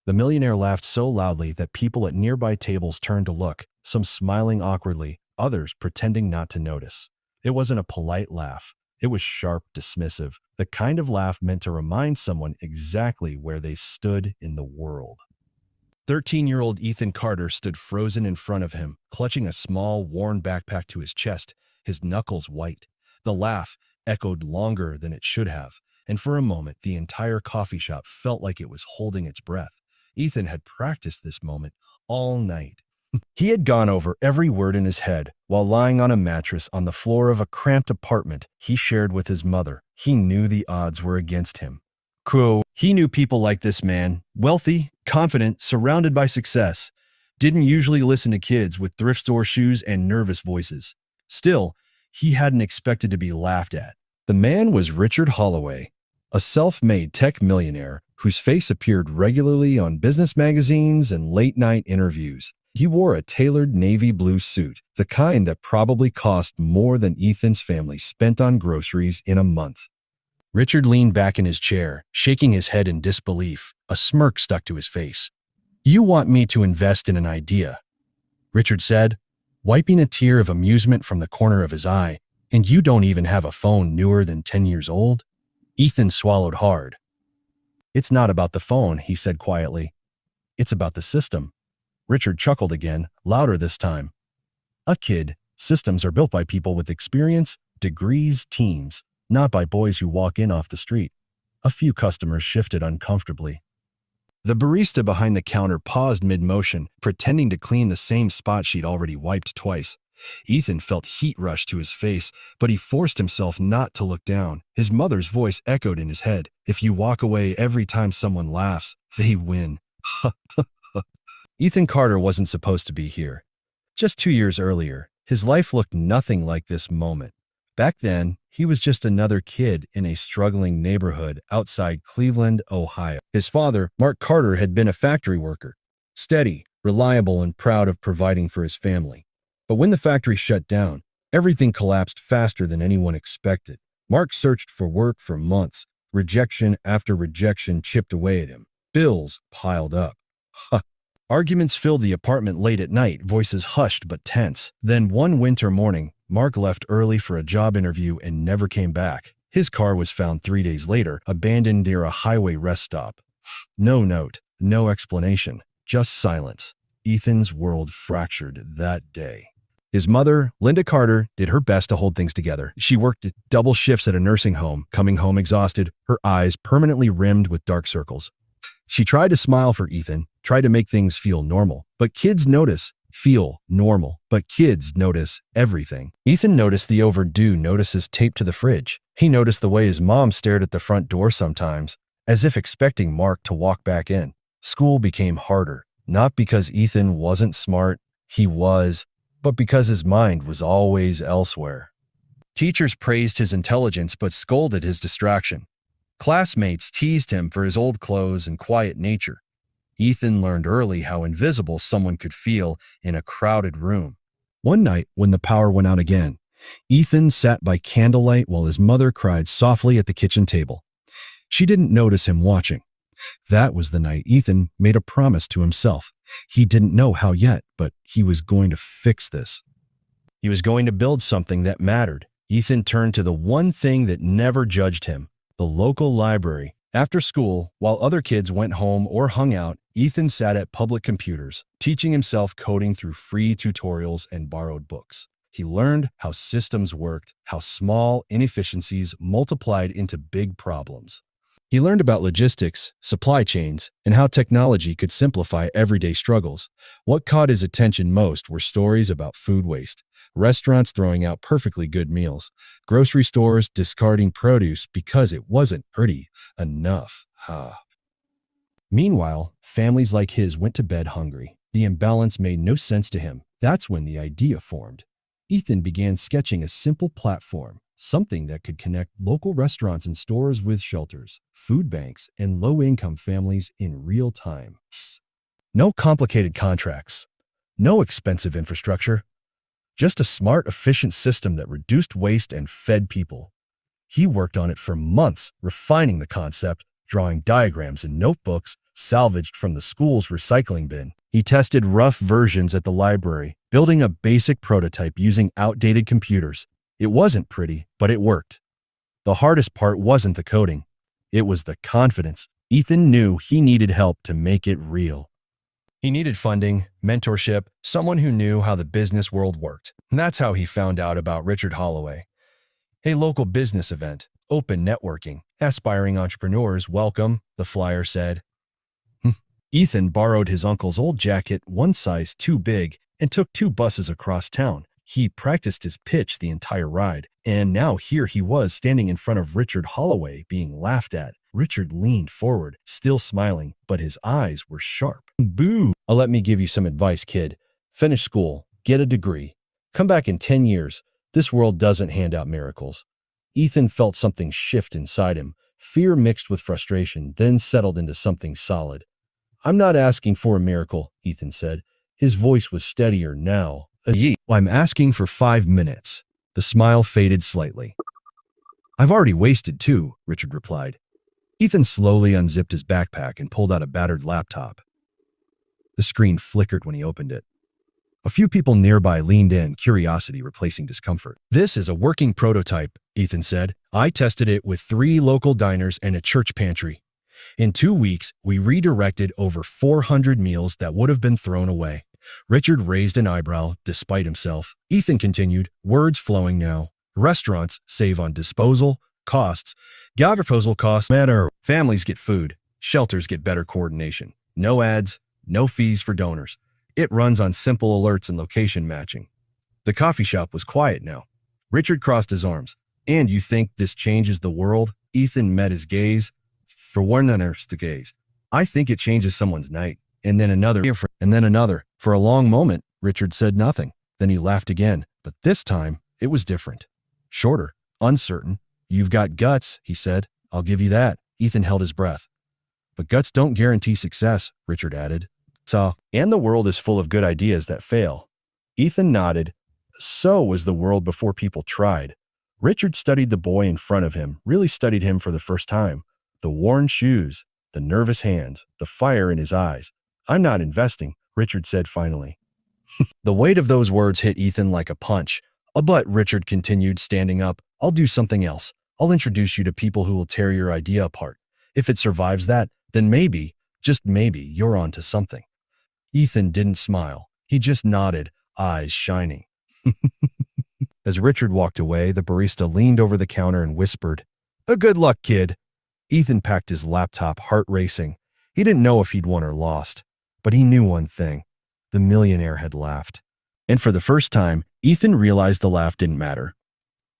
The millionaire laughed so loudly that people at nearby tables turned to look, some smiling awkwardly, others pretending not to notice. It wasn't a polite laugh. It was sharp, dismissive, the kind of laugh meant to remind someone exactly where they stood in the world. 13-year-old Ethan Carter stood frozen in front of him, clutching a small, worn backpack to his chest, his knuckles white. The laugh echoed longer than it should have, and for a moment the entire coffee shop felt like it was holding its breath. Ethan had practiced this moment all night. He had gone over every word in his head while lying on a mattress on the floor of a cramped apartment he shared with his mother. He knew the odds were against him. He knew people like this man, wealthy, confident, surrounded by success, didn't usually listen to kids with thrift store shoes and nervous voices. Still, he hadn't expected to be laughed at. The man was Richard Holloway, a self-made tech millionaire whose face appeared regularly on business magazines and late-night interviews. He wore a tailored navy blue suit, the kind that probably cost more than Ethan's family spent on groceries in a month. Richard leaned back in his chair, shaking his head in disbelief. A smirk stuck to his face. "You want me to invest in an idea," Richard said, wiping a tear of amusement from the corner of his eye, "and you don't even have a phone newer than 10 years old?" Ethan swallowed hard. "It's not about the phone," he said quietly. "It's about the system." Richard chuckled again, louder this time. "A kid, systems are built by people with experience, degrees, teams, not by boys who walk in off the street." A few customers shifted uncomfortably. The barista behind the counter paused mid-motion, pretending to clean the same spot she'd already wiped twice. Ethan felt heat rush to his face, but he forced himself not to look down. His mother's voice echoed in his head. "If you walk away every time someone laughs, they win." Ethan Carter wasn't supposed to be here. Just 2 years earlier, his life looked nothing like this moment. Back then, he was just another kid in a struggling neighborhood outside Cleveland, Ohio. His father, Mark Carter, had been a factory worker, steady, reliable, and proud of providing for his family. But when the factory shut down, everything collapsed faster than anyone expected. Mark searched for work for months. Rejection after rejection chipped away at him. Bills piled up. Arguments filled the apartment late at night, voices hushed but tense. Then one winter morning, Mark left early for a job interview and never came back. His car was found 3 days later, abandoned near a highway rest stop. No note, no explanation, just silence. Ethan's world fractured that day. His mother, Linda Carter, did her best to hold things together. She worked double shifts at a nursing home, coming home exhausted, her eyes permanently rimmed with dark circles. She tried to smile for Ethan, tried to make things feel normal. But kids feel normal, but kids notice everything. Ethan noticed the overdue notices taped to the fridge. He noticed the way his mom stared at the front door sometimes, as if expecting Mark to walk back in. School became harder, not because Ethan wasn't smart, he was, but because his mind was always elsewhere. Teachers praised his intelligence but scolded his distraction. Classmates teased him for his old clothes and quiet nature. Ethan learned early how invisible someone could feel in a crowded room. One night, when the power went out again, Ethan sat by candlelight while his mother cried softly at the kitchen table. She didn't notice him watching. That was the night Ethan made a promise to himself. He didn't know how yet, but he was going to fix this. He was going to build something that mattered. Ethan turned to the one thing that never judged him, the local library. After school, while other kids went home or hung out, Ethan sat at public computers, teaching himself coding through free tutorials and borrowed books. He learned how systems worked, how small inefficiencies multiplied into big problems. He learned about logistics, supply chains, and how technology could simplify everyday struggles. What caught his attention most were stories about food waste, restaurants throwing out perfectly good meals, grocery stores discarding produce because it wasn't pretty enough. Meanwhile, families like his went to bed hungry. The imbalance made no sense to him. That's when the idea formed. Ethan began sketching a simple platform, something that could connect local restaurants and stores with shelters, food banks, and low-income families in real time. No complicated contracts, no expensive infrastructure, just a smart, efficient system that reduced waste and fed people. He worked on it for months, refining the concept, drawing diagrams in notebooks, salvaged from the school's recycling bin. He tested rough versions at the library, building a basic prototype using outdated computers. It wasn't pretty, but it worked. The hardest part wasn't the coding. It was the confidence. Ethan knew he needed help to make it real. He needed funding, mentorship, someone who knew how the business world worked. And that's how he found out about Richard Holloway. A local business event, open networking, aspiring entrepreneurs welcome, the flyer said. Ethan borrowed his uncle's old jacket, one size too big, and took 2 buses across town. He practiced his pitch the entire ride, and now here he was standing in front of Richard Holloway being laughed at. Richard leaned forward, still smiling, but his eyes were sharp. Boo! Let me give you some advice, kid. Finish school, get a degree. Come back in 10 years. This world doesn't hand out miracles. Ethan felt something shift inside him. Fear mixed with frustration, then settled into something solid. I'm not asking for a miracle, Ethan said. His voice was steadier now. I'm asking for 5 minutes. The smile faded slightly. I've already wasted 2, Richard replied. Ethan slowly unzipped his backpack and pulled out a battered laptop. The screen flickered when he opened it. A few people nearby leaned in, curiosity replacing discomfort. This is a working prototype, Ethan said. I tested it with 3 local diners and a church pantry. In 2 weeks, we redirected over 400 meals that would have been thrown away. Richard raised an eyebrow despite himself. Ethan continued, words flowing now. Restaurants save on disposal, costs. Disposal costs matter. Families get food. Shelters get better coordination. No ads, no fees for donors. It runs on simple alerts and location matching. The coffee shop was quiet now. Richard crossed his arms. And you think this changes the world? Ethan met his gaze. For one another's gaze. I think it changes someone's night. And then another. And then another. For a long moment, Richard said nothing. Then he laughed again. But this time, it was different. Shorter. Uncertain. You've got guts, he said. I'll give you that. Ethan held his breath. But guts don't guarantee success, Richard added. And the world is full of good ideas that fail. Ethan nodded. So was the world before people tried. Richard studied the boy in front of him, really studied him for the first time. The worn shoes, the nervous hands, the fire in his eyes. I'm not investing, Richard said finally. The weight of those words hit Ethan like a punch. But Richard continued, standing up, I'll do something else. I'll introduce you to people who will tear your idea apart. If it survives that, then maybe, just maybe, you're onto something. Ethan didn't smile. He just nodded, eyes shining. As Richard walked away, the barista leaned over the counter and whispered, Good luck, kid. Ethan packed his laptop, heart racing. He didn't know if he'd won or lost, but he knew one thing. The millionaire had laughed. And for the first time, Ethan realized the laugh didn't matter.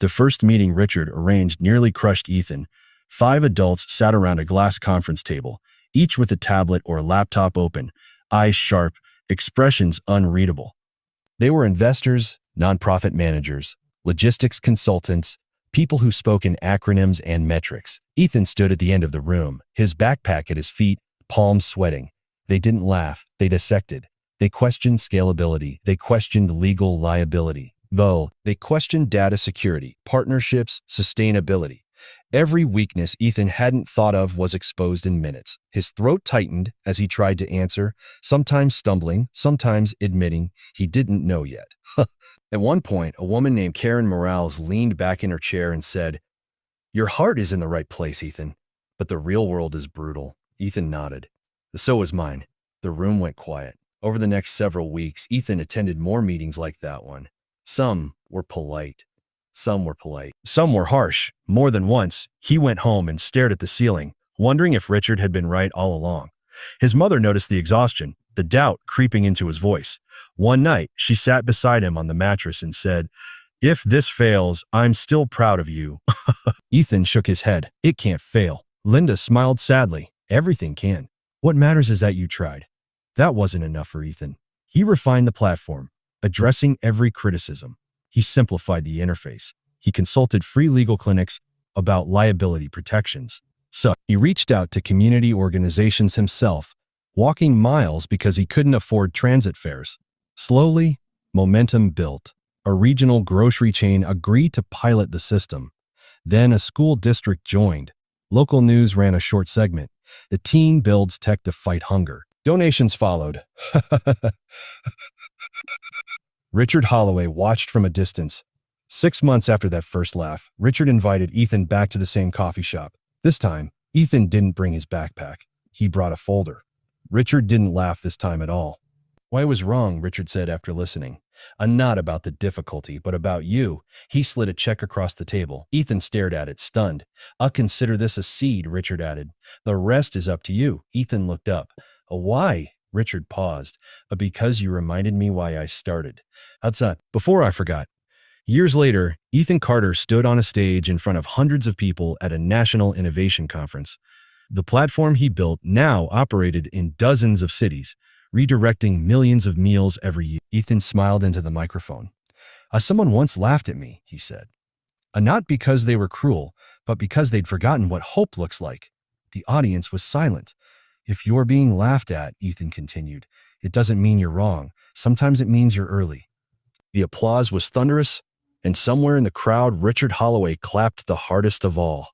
The first meeting Richard arranged nearly crushed Ethan. 5 adults sat around a glass conference table, each with a tablet or a laptop open, eyes sharp, expressions unreadable. They were investors, nonprofit managers, logistics consultants, people who spoke in acronyms and metrics. Ethan stood at the end of the room, his backpack at his feet, palms sweating. They didn't laugh, they dissected. They questioned scalability, they questioned legal liability. They questioned data security, partnerships, sustainability. Every weakness Ethan hadn't thought of was exposed in minutes. His throat tightened as he tried to answer, sometimes stumbling, sometimes admitting he didn't know yet. At one point, a woman named Karen Morales leaned back in her chair and said, Your heart is in the right place, Ethan, but the real world is brutal. Ethan nodded. So was mine. The room went quiet. Over the next several weeks, Ethan attended more meetings like that one. Some were polite. Some were harsh. More than once, he went home and stared at the ceiling, wondering if Richard had been right all along. His mother noticed the exhaustion, the doubt creeping into his voice. One night, she sat beside him on the mattress and said, If this fails, I'm still proud of you. Ethan shook his head. It can't fail. Linda smiled sadly. Everything can. What matters is that you tried. That wasn't enough for Ethan. He refined the platform, addressing every criticism. He simplified the interface. He consulted free legal clinics about liability protections. So he reached out to community organizations himself, walking miles because he couldn't afford transit fares. Slowly, momentum built. A regional grocery chain agreed to pilot the system. Then a school district joined. Local news ran a short segment. The team builds tech to fight hunger. Donations followed. Richard Holloway watched from a distance. 6 months after that first laugh, Richard invited Ethan back to the same coffee shop. This time, Ethan didn't bring his backpack. He brought a folder. Richard didn't laugh this time at all. Why was wrong, Richard said after listening. Not about the difficulty, but about you. He slid a check across the table. Ethan stared at it, stunned. I'll consider this a seed, Richard added. The rest is up to you. Ethan looked up. Why? Richard paused. Because you reminded me why I started. Outside. Before I forgot. Years later, Ethan Carter stood on a stage in front of hundreds of people at a national innovation conference. The platform he built now operated in dozens of cities, redirecting millions of meals every year. Ethan smiled into the microphone. Someone once laughed at me, he said. Not because they were cruel, but because they'd forgotten what hope looks like. The audience was silent. If you're being laughed at, Ethan continued, it doesn't mean you're wrong. Sometimes it means you're early. The applause was thunderous, and somewhere in the crowd, Richard Holloway clapped the hardest of all.